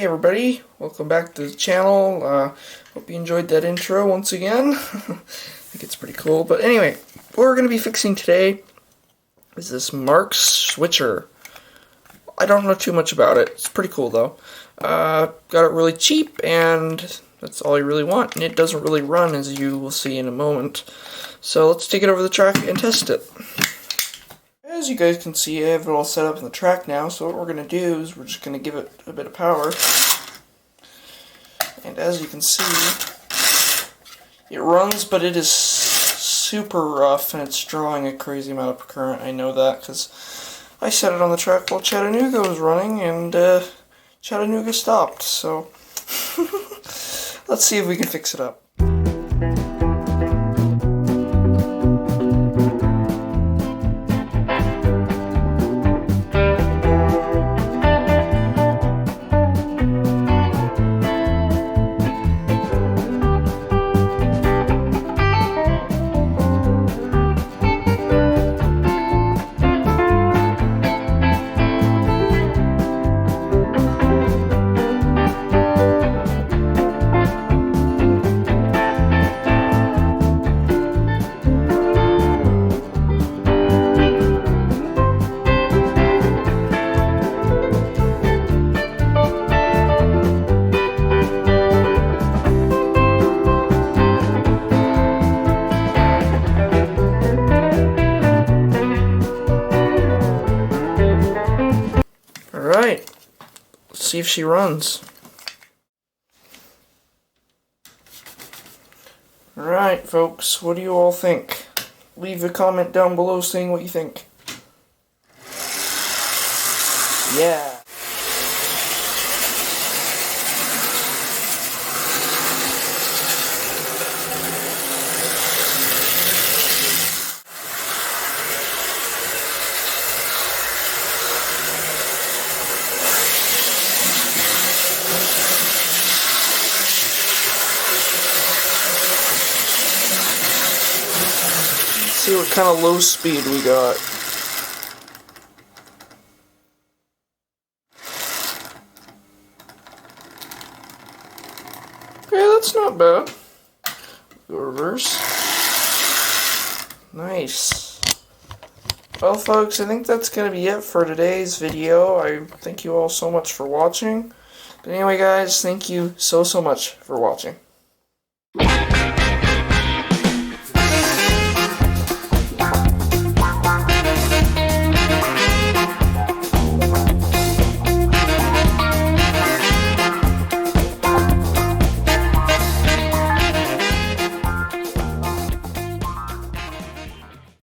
everybody, welcome back to the channel. Hope you enjoyed that intro once again. I think it's pretty cool. But anyway, what we're going to be fixing today is this Marx switcher. I don't know too much about it. It's pretty cool though. Got it really cheap, and that's all you really want. And it doesn't really run, as you will see in a moment. So let's take it over the track and test it. As you guys can see, I have it all set up in the track now, so what we're going to do is we're just going to give it a bit of power. And as you can see, it runs, but it is super rough, and it's drawing a crazy amount of current. I know that because I set it on the track while Chattanooga was running, and Chattanooga stopped, so let's see if we can fix it up. Alright, let's see if she runs. Alright, folks, what do you all think? Leave a comment down below saying what you think. Yeah. See what kind of low speed we got. Okay, that's not bad. Go reverse. Nice. Well, folks, I think that's going to be it for today's video. I thank you all so much for watching. But anyway, guys, thank you so much for watching.